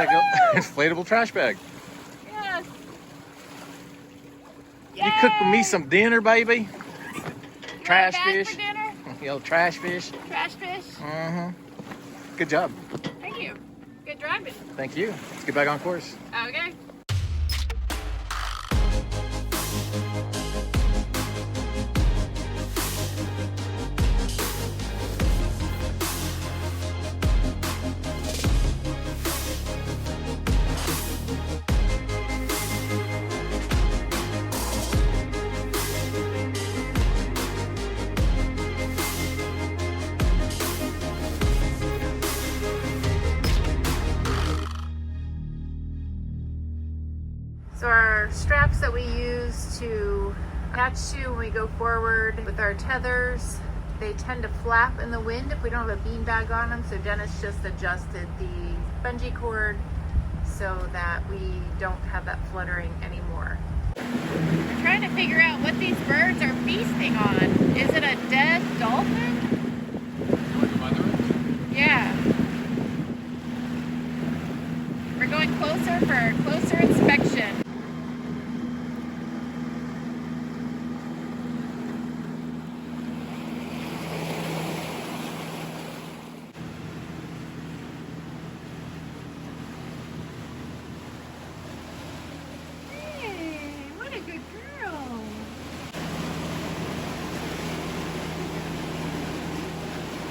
like an inflatable trash bag. Yes. You cook me some dinner, baby. Trash bass fish. for dinner? You know, trash fish. Trash fish? Good job. Thank you. Good driving. Thank you. Let's get back on course. Okay. So our straps that we use to attach to when we go forward with our tethers, they tend to flap in the wind if we don't have a beanbag on them. So Dennis just adjusted the bungee cord so that we don't have that fluttering anymore. We're trying to figure out what these birds are feasting on. Is it a dead dolphin? Yeah. We're going closer for a closer inspection.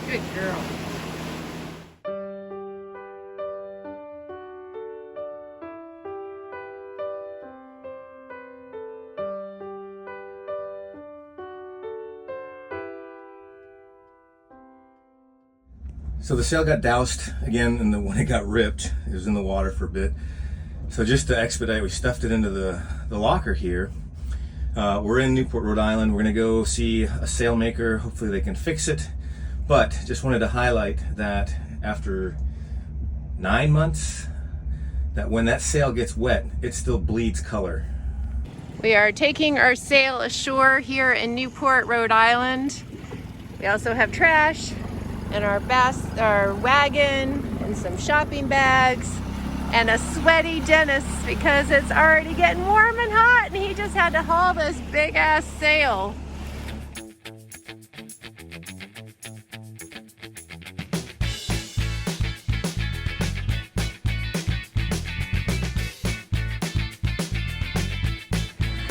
Good girl. So the sail got doused again, and when it got ripped, it was in the water for a bit. So just to expedite, we stuffed it into the locker here. We're in Newport, Rhode Island. We're gonna go see a sail maker. Hopefully they can fix it. But just wanted to highlight that after 9 months, that when that sail gets wet, it still bleeds color. We are taking our sail ashore here in Newport, Rhode Island. We also have trash and our wagon and some shopping bags and a sweaty Dennis because it's already getting warm and hot and he just had to haul this big ass sail.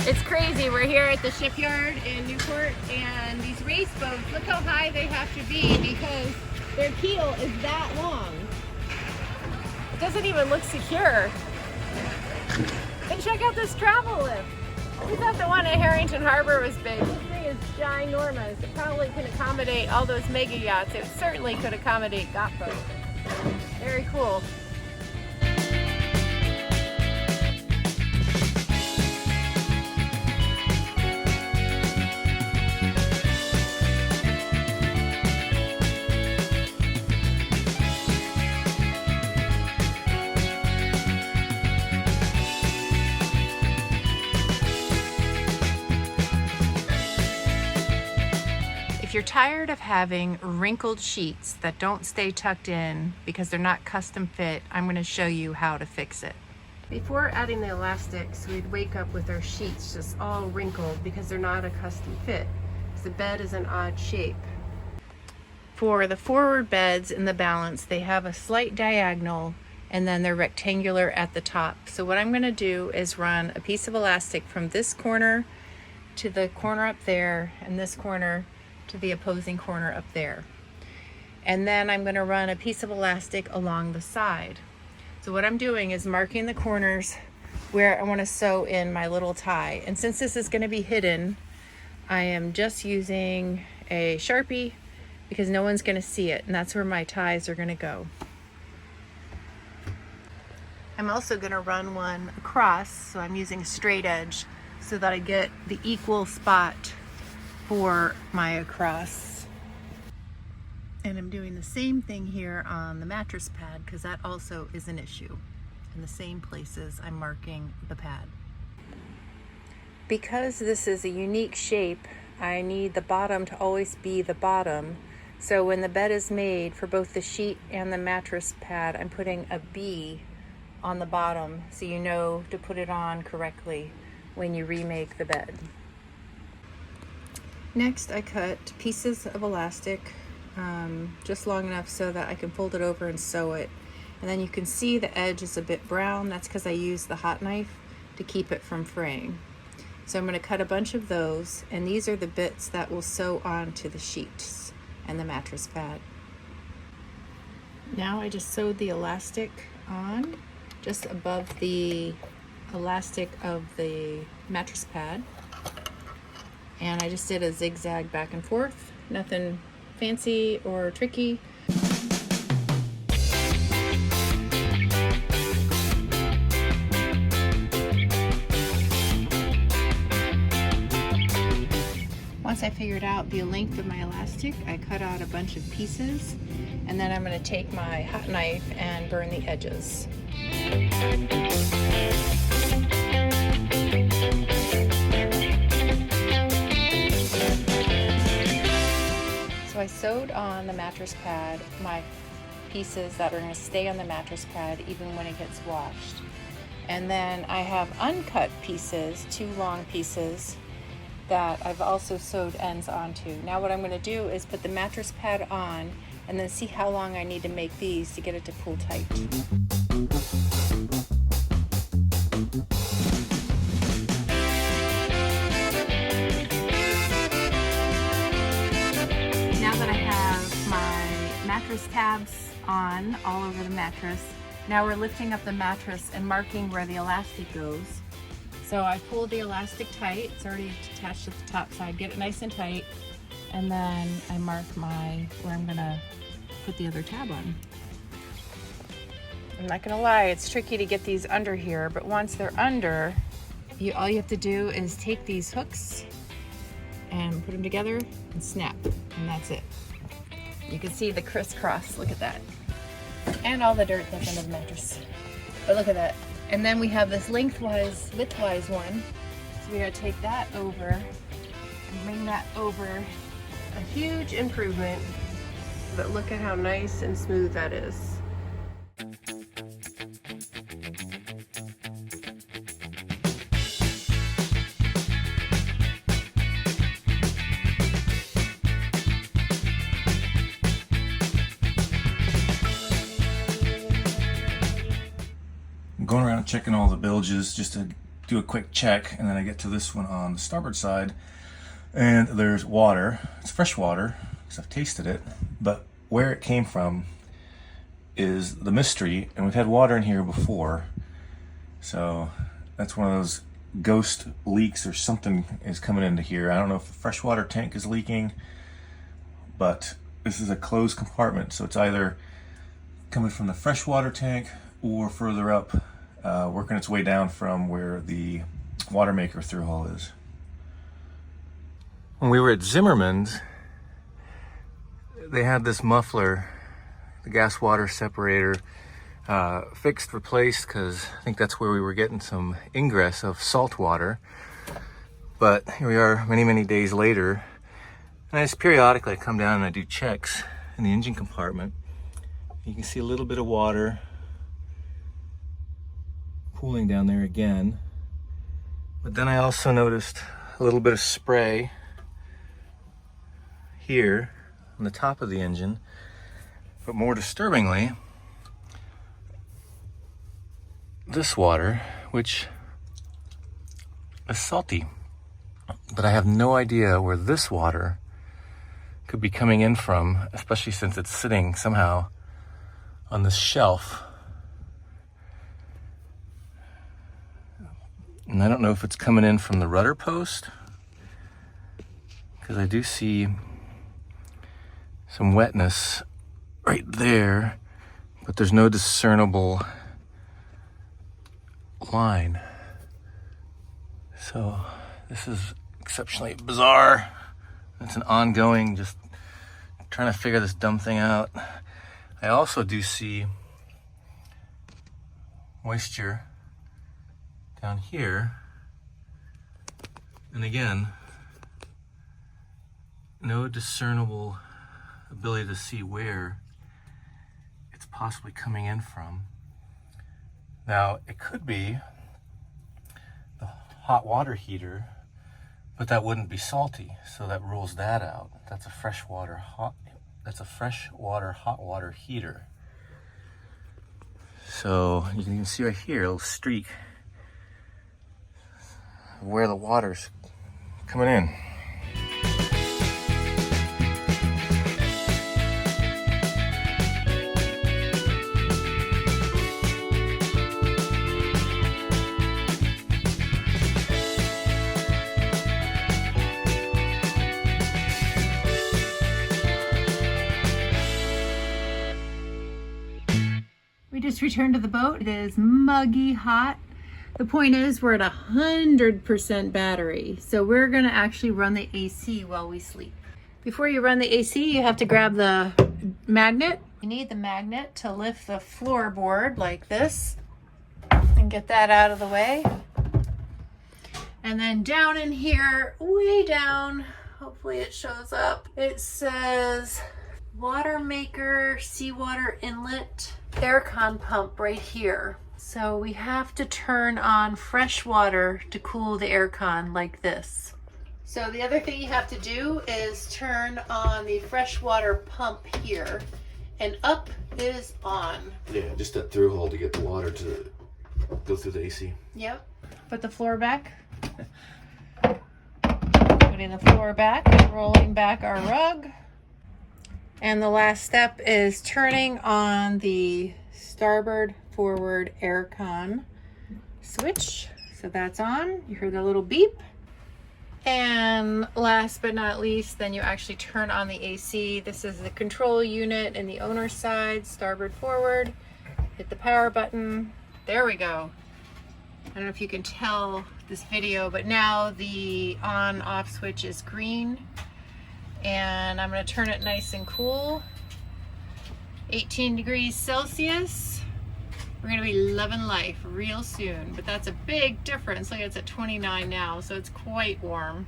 It's crazy. We're here at the shipyard in Newport, and these race boats, look how high they have to be because their keel is that long. It doesn't even look secure. And check out this travel lift. We thought the one at Harrington Harbor was big. This thing is ginormous. It probably can accommodate all those mega yachts. It certainly could accommodate got boats. Very cool. If you're tired of having wrinkled sheets that don't stay tucked in because they're not custom fit, I'm going to show you how to fix it. Before adding the elastics, we'd wake up with our sheets just all wrinkled because they're not a custom fit. The bed is an odd shape. For the forward beds in the balance, they have a slight diagonal and then they're rectangular at the top. So what I'm going to do is run a piece of elastic from this corner to the corner up there and this corner to the opposing corner up there. And then I'm going to run a piece of elastic along the side. So what I'm doing is marking the corners where I want to sew in my little tie. And since this is going to be hidden, I am just using a Sharpie because no one's going to see it, and that's where my ties are going to go. I'm also going to run one across, so I'm using a straight edge so that I get the equal spot for my across. And I'm doing the same thing here on the mattress pad because that also is an issue. In the same places I'm marking the pad. Because this is a unique shape, I need the bottom to always be the bottom. So when the bed is made for both the sheet and the mattress pad, I'm putting a B on the bottom so you know to put it on correctly when you remake the bed. Next, I cut pieces of elastic just long enough so that I can fold it over and sew it. And then you can see the edge is a bit brown. That's because I used the hot knife to keep it from fraying. So I'm going to cut a bunch of those, and these are the bits that will sew onto the sheets and the mattress pad. Now I just sewed the elastic on just above the elastic of the mattress pad. And I just did a zigzag back and forth, nothing fancy or tricky. Once I figured out the length of my elastic, I cut out a bunch of pieces, and then I'm going to take my hot knife and burn the edges. So I sewed on the mattress pad my pieces that are going to stay on the mattress pad even when it gets washed. And then I have uncut pieces, 2 long pieces, that I've also sewed ends onto. Now what I'm going to do is put the mattress pad on and then see how long I need to make these to get it to pull tight. Now that I have my mattress tabs on all over the mattress, now we're lifting up the mattress and marking where the elastic goes. So I pulled the elastic tight, it's already attached at the top side, get it nice and tight, and then I mark where I'm gonna put the other tab on. I'm not gonna lie, it's tricky to get these under here, but once they're under, all you have to do is take these hooks and put them together and snap, and that's it. You can see the crisscross, look at that. And all the dirt that's under the mattress. But look at that. And then we have this widthwise one. So we're gonna take that over and bring that over. A huge improvement, but look at how nice and smooth that is. Going around checking all the bilges just to do a quick check, and then I get to this one on the starboard side, and there's water. It's fresh water because I've tasted it, but where it came from is the mystery, and we've had water in here before, so that's one of those ghost leaks or something is coming into here. I don't know if the freshwater tank is leaking, but this is a closed compartment, so it's either coming from the freshwater tank or further up, working its way down from where the water maker through hull is. When we were at Zimmerman's, they had this muffler, the gas water separator, fixed, replaced, because I think that's where we were getting some ingress of salt water. But here we are many days later, and I just periodically come down and I do checks in the engine compartment. You can see a little bit of water pooling down there again. But then I also noticed a little bit of spray here on the top of the engine. But more disturbingly, this water, which is salty. But I have no idea where this water could be coming in from, especially since it's sitting somehow on this shelf. And I don't know if it's coming in from the rudder post, because I do see some wetness right there, but there's no discernible line. So this is exceptionally bizarre. It's an ongoing, just trying to figure this dumb thing out. I also do see moisture down here, and again, no discernible ability to see where it's possibly coming in from. Now, it could be the hot water heater, but that wouldn't be salty, so that rules that out. That's a freshwater hot water heater. So you can even see right here a little streak of where the water's coming in. We just returned to the boat. It is muggy hot. The point is we're at 100% battery. So we're gonna actually run the AC while we sleep. Before you run the AC, you have to grab the magnet. You need the magnet to lift the floorboard like this and get that out of the way. And then down in here, way down, hopefully it shows up, it says water maker, seawater inlet, aircon pump right here. So we have to turn on fresh water to cool the aircon like this. So the other thing you have to do is turn on the freshwater pump here, and up is on. Yeah, just that through hole to get the water to go through the AC. Yep. Put the floor back. Putting the floor back and rolling back our rug. And the last step is turning on the starboard forward aircon switch. So that's on. You hear the little beep. And last but not least, then you actually turn on the AC. This is the control unit in the owner's side, starboard forward. Hit the power button. There we go. I don't know if you can tell this video, but now the on off switch is green. And I'm going to turn it nice and cool. 18 degrees Celsius. We're going to be loving life real soon, but that's a big difference. Look, it's at 29 now, so it's quite warm.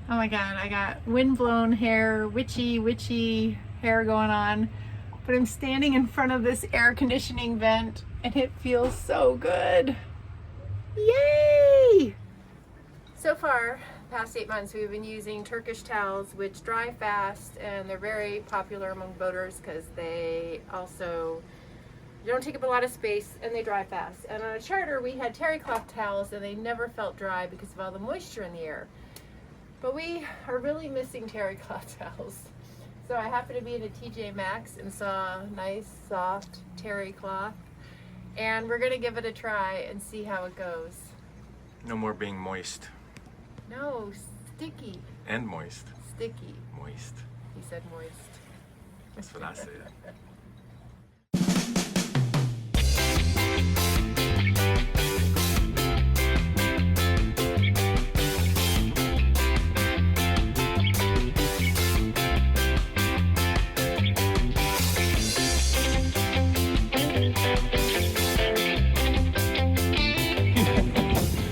Oh my God, I got wind-blown hair, witchy hair going on, but I'm standing in front of this air conditioning vent and it feels so good. Yay! So far, past 8 months, we've been using Turkish towels, which dry fast, and they're very popular among boaters because they don't take up a lot of space and they dry fast. And on a charter, we had terry cloth towels and they never felt dry because of all the moisture in the air. But we are really missing terry cloth towels. So I happened to be in a TJ Maxx and saw nice, soft terry cloth. And we're gonna give it a try and see how it goes. No more being moist. No, sticky. And moist. Sticky. Moist. He said moist. That's what I said.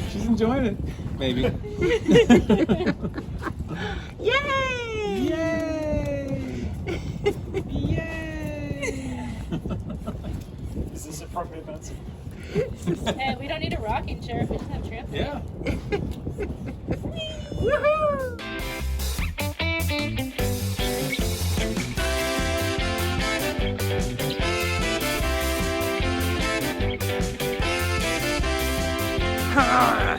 She's enjoying it, maybe. Yay! Yay! Yay! Is this appropriate, Betsy? Hey, we don't need a rocking chair if we just have trampoline. Yeah. Woohoo! Ah!